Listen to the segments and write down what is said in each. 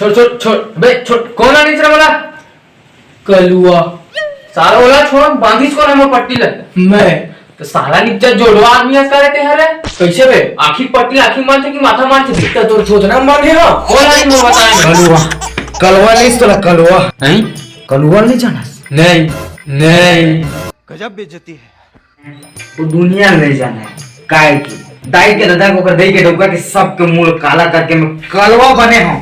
छोड़ छोड़ छोड़ बे छोड़। कौन आने से बोला? कलुआ सारा बोला छोड़ बांधिस कौन है पट्टी ले मैं तो साला निज्जा जोड़वा आदमी ऐसा रहते हैं रे कैसे बे आंखी पट्टी आंखी मारते कि माथा मारते दिखता तो सोचना मार है कौन आने में बताएं कलुआ कलवा नहीं तो कलुआ नहीं कलुआ नहीं जाना नहीं नहीं गजब बेइज्जती है वो दुनिया में नहीं जाना है काय की दाई के दादा को कर दे के डोका के सबके मुंह काला करके मैं कलवा बने हूं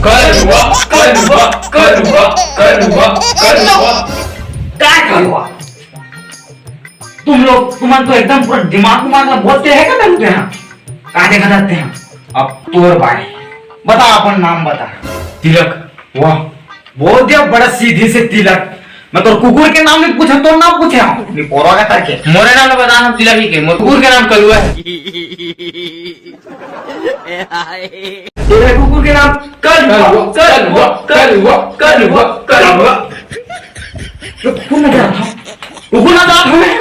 कलुआ कलुआ कलुआ कलुआ कलुआ क्या कलवा तुम लोग तुम्हारे तो एकदम पूरा दिमाग मारना बोलते हैं क्या तुम यहाँ कहाँ देखा जाते हैं अब तोर भाई बता अपन नाम बता तिलक वाह बोल दिया बड़ा सीधी से तिलक मैं तो कुकुर के नाम नहीं पूछा तो नाम पूछे नहीं पोरा का करके मोरे नाम बता हम तिलक ही के कुकुर के नाम कलुआ है तेरे कुकुर के नाम कलुआ कलुआ कलुआ कलुआ कलुआ कुकुर ना क्या था कुकुर ना था हमें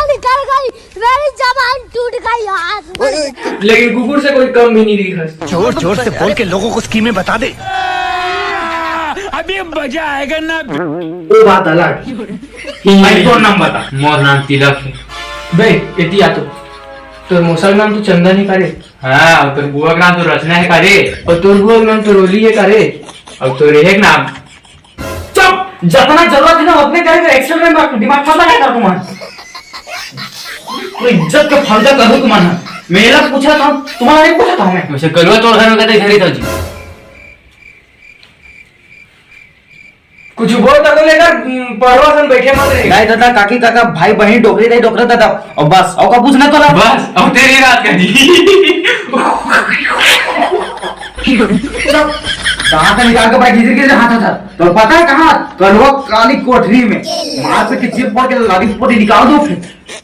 निकल गई मेरी जबान टूट गई यार लेकिन कुकुर से कोई कम भी नहीं दिखा जोर जोर से बोल के लोगों को स्कीमें बता दे अभी मजा आएगा ना वो बात अलग भाई तो नाम बता मोर नाम तिलक है बे एतिया तो मौसल नाम तो चंदन है करे हाँ और तोर बुआ का नाम तो रचना है करे और तोर बुआ का नाम तो रोली है करे और तोर एक नाम चुप जितना जरूरत है ना अपने करेगा एक्सेल में दिमाग फंसा है कर तुम्हारा तो इज्जत का फायदा करो तुम्हारा मेरा पूछा था तुम्हारा नहीं पूछा था मैं वैसे कलुआ तो घर में कहते घरी था जी कुछ बोल तक लेकर परवासन बैठे मत रहे दाई दादा काकी काका भाई बहन डोकरी दाई डोकरा दादा और बस और का पूछना तो बस अब तेरी रात का जी कहाँ से निकाल के बड़ा गिर गिर हाथ था तो पता है कहाँ कलवा काली कोठरी में मार पे चिप पड़ के लड़ी पोटी निकाल दो फिर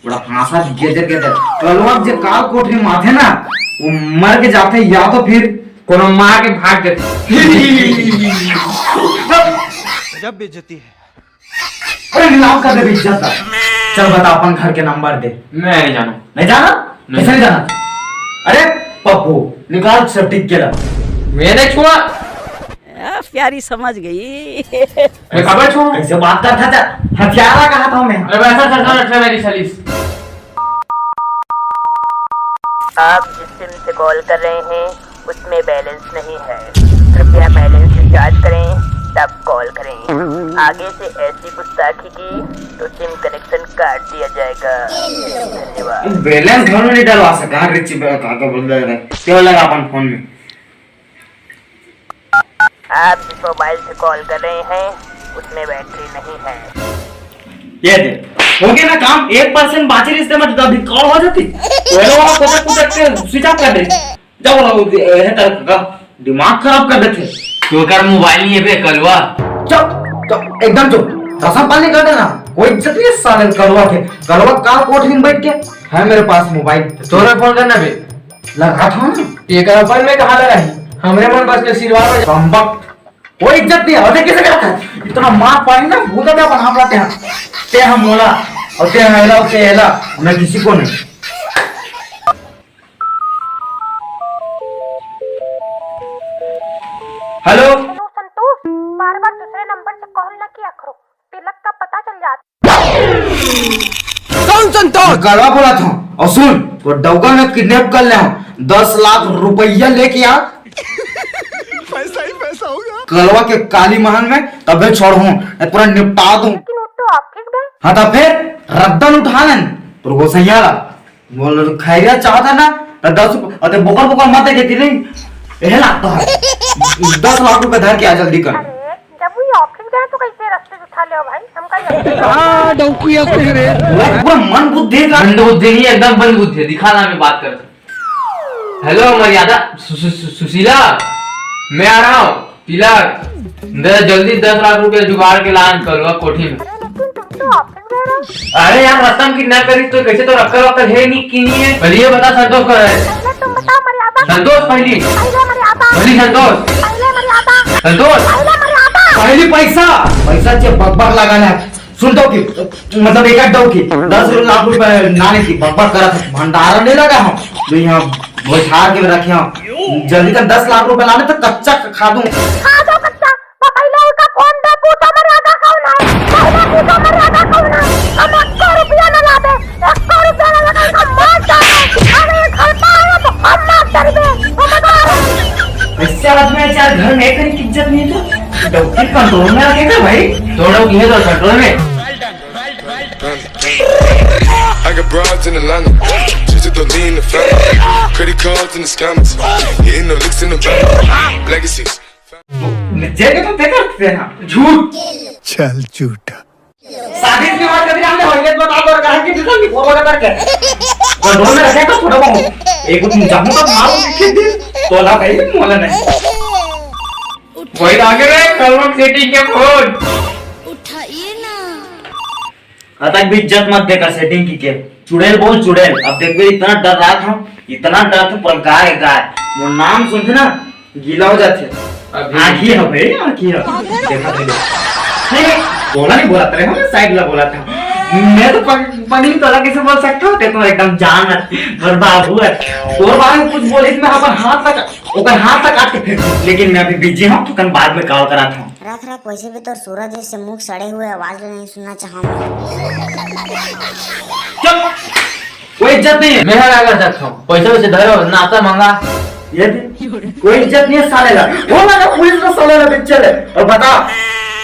बड़ा हासा गेदर गेदर कलवा जो काल कोठरी माथे ना वो मर के जाते या तो फिर कोनो मार के भाग जाते गजब बेइज्जती है अरे नीलाम कर दे इज्जत चल बता अपन घर के नंबर दे मैं नहीं जाना नहीं जाना नहीं। कैसे नहीं जाना अरे पप्पू निकाल सब टिक के ला मैंने छुआ प्यारी समझ गई मैं खबर छुआ कैसे बात करता था हथियारा कहा था मैं अरे वैसा सरकार रखना मेरी सलीस आप जिस सिम से कॉल कर रहे हैं उसमें बैलेंस नहीं है कृपया बैलेंस रिचार्ज करें तब कॉल करें आगे से ऐसी गुस्ताखी की तो सिम कनेक्शन काट दिया जाएगा धन्यवाद बैलेंस घर में नहीं डलवा सका रिची काका बोल रहा है क्यों लगा अपन फोन में आप जिस मोबाइल से कॉल कर रहे हैं उसमें बैटरी नहीं है ये दे हो गया ना काम 1% बाकी रिश्ते में तो अभी कॉल हो जाती वो वाला कोटा कोटा के स्विच ऑफ कर दे जब वो है का दिमाग खराब कर देते तो कर मोबाइल नहीं है बे कलवा चुप एकदम चुप कसम पानी कर देना कोई इज्जत नहीं साले कलवा के कलवा का कोठरी में बैठ के है मेरे पास मोबाइल तोरे फोन करना बे लगा था ना ये करपन में कहां लगा है हमरे मन बस के सिरवा में संबक कोई इज्जत नहीं होते किसे करता है इतना मार पानी ना भूता था बना पाते हैं ते हम मोला और ते हेला और ते हेला मैं किसी को नहीं हेलो संतोष बार बार दूसरे नंबर से कॉल न किया करो तिलक का पता चल जाता कौन संतोष गलवा बोला था और सुन तो डौगा में किडनैप कर ले 10 लाख रुपया लेके आ पैसा ही पैसा होगा कलवा के काली महल में तबे छोड़ूं पूरा निपटा दूं लेकिन वो तो ऑफिस गए हाँ तो फिर रद्दन उठा लें तो वो सही बोल खैरिया चाहता ना तो 10 अरे बोकर बोकर मत देती नहीं यह लगता है 10 लाख रुपए धर के आ जल्दी कर अरे जब वो ऑफिस गए तो कैसे रास्ते से उठा लिया भाई हमका पूरा मन बुद्धि का बंद बुद्धि नहीं एकदम बंद बुद्धि दिखाना में बात कर हेलो मर्यादा सुशीला मैं आ रहा हूँ तिलक जल्दी 10 लाख रुपए जुगाड़ के लान कलवा कोठी में लेकिन तुम तो ऑफिस गए रहो अरे यार रास्ता में किडनैप करी तो कैसे तो रखकर वक्कर है नहीं की नहीं है पहले ये बता संतोष कर रहा है पहले तुम बताओ मर्यादा संतोष पहली पहले मर्यादा पहली संतोष पहले मर्यादा संतोष पहले मर्यादा पहली पैसा पैसा जो बकबक लगाना है सुन दो की मतलब एक दो की 10 लाख रुपए नाने की बकबक करा था भंडारा नहीं लगा हम जो यहाँ बैठा के रखे हम जल्दी कर 10 लाख रुपए लाने तो कच्चा खा दूं। हाँ दो कच्चा, तो पहले उसका फोन दे, पूछो मर्यादा कौन है, पहले पूछो मर्यादा कौन है। हम 1 रुपया न ला दे, 1 रुपया न लगा, हम मार डाले। अरे घर पर आए तो हम मार कर दे, वो बता रहे। ऐसे आदमी है यार, घर में एक की इज्जत नहीं है तो डॉक्टर कंट्रोल में रखेगा भाई। थोड़ा ये तो कंट्रोल में। I got broads in Atlanta, just to lean in the family. Credit cards and the scammers, hitting the licks in the bank. Legacies. जेके तो देखा थे ना झूठ। चल झूठा। शादी की बात कभी हमने होइयत बता दो कहा कि डिटेल नहीं वो बता करके कंट्रोल में रखेगा थोड़ा बहुत। एक दिन जाऊं तो मारो दिखे दिन तोला भाई मोला नहीं। वही आगे गए कलवा सेटिंग के फोन। तक भी इज्जत मत देकर सेटिंग की के चुड़ैल बोल चुड़ैल। अब देख भी इतना डर रहा था, इतना डर था पर गाय गाय वो नाम सुनते ना गीला हो जाते। आखी है भाई आखी है देखा थे नहीं बोला नहीं बोला तेरे हम साइड ला बोला था। मैं तो पनीर तोला कैसे बोल सकता हूँ देखो एकदम जान और बाबू है और बार कुछ बोले मैं अपन हाथ तक काट के फेंक दूं। लेकिन मैं अभी बिजी हूँ तो कल बाद में कॉल करा था। रख वैसे भी तो सूरज जैसे मुंह सड़े हुए आवाज नहीं सुनना चाहूंगा। चुप कोई इज्जत नहीं है। मैं क्या कर सकता हूँ, पैसे वैसे धरो नाश्ता मांगा। ये कोई इज्जत नहीं है साले का। वो ना पुलिस का साले का पिक्चर है। और बता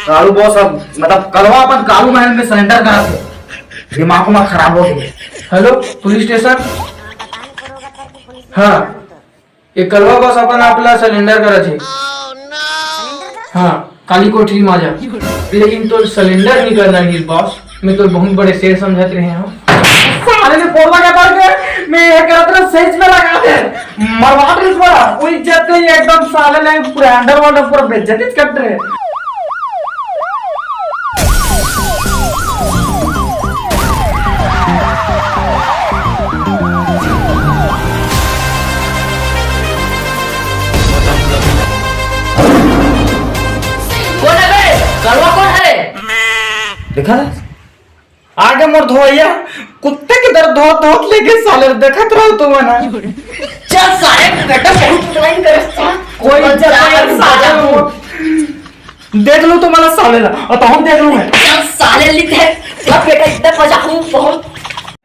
कालू बॉस अब मतलब कलवा अपन कालू महल में सरेंडर करा थे, दिमाग में खराब हो गया। Hello police station. हाँ ये कलवा बस अपन आपला सिलेंडर करा थे। हाँ काली कोठरी माजा, लेकिन तो सिलेंडर नहीं करना है बॉस। मैं तो बहुत बड़े शेर समझते रहे हैं। साले ने पोरवा के बार के मैं ये कहता हूं सेज में लगा दे मरवा दे इस बड़ा कोई इज्जत नहीं एकदम। साले ने पूरा अंडरवर्ल्ड पूरा बेइज्जती कर रहे। कौन है बे? कलवा कौन है? देखा आगे मोर धोइया कुत्ते की तरह धो लेके साले देखत रहो तुम ना। चल सारे बेटा बहुत क्लाइन करे। कोई इज्जत नहीं साले देख लो तुम्हारा साले ला और तो हम देख लूंगा। चल साले लिखे सब बेटा इतना बजाऊं बहुत।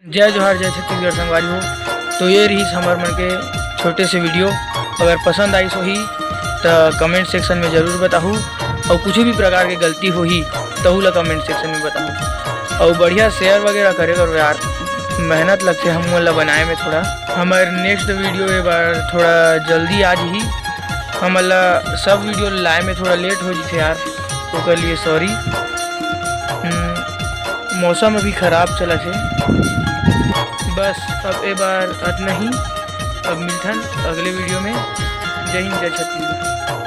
जय जोहार जय छत्तीसगढ़ संगवारी हो। तो ये रही हमार मन के छोटे से वीडियो। अगर पसंद आई सो ही तो कमेंट सेक्शन में ज़रूर बताऊँ और कुछ भी प्रकार की गलती हो ही तो ला कमेंट सेक्शन में बताऊँ। और बढ़िया शेयर वगैरह करे करो यार, मेहनत लगते हम वाला बनाए में थोड़ा। हमारे नेक्स्ट वीडियो ये बार थोड़ा जल्दी आज ही हमारा सब वीडियो लाए में थोड़ा लेट हो जाते यार, तो कर लिए सॉरी। मौसम अभी ख़राब चला है। बस अब ए बार इतना ही। अब मिलथन अगले वीडियो में। जय हिंद जय छत्तीसगढ़।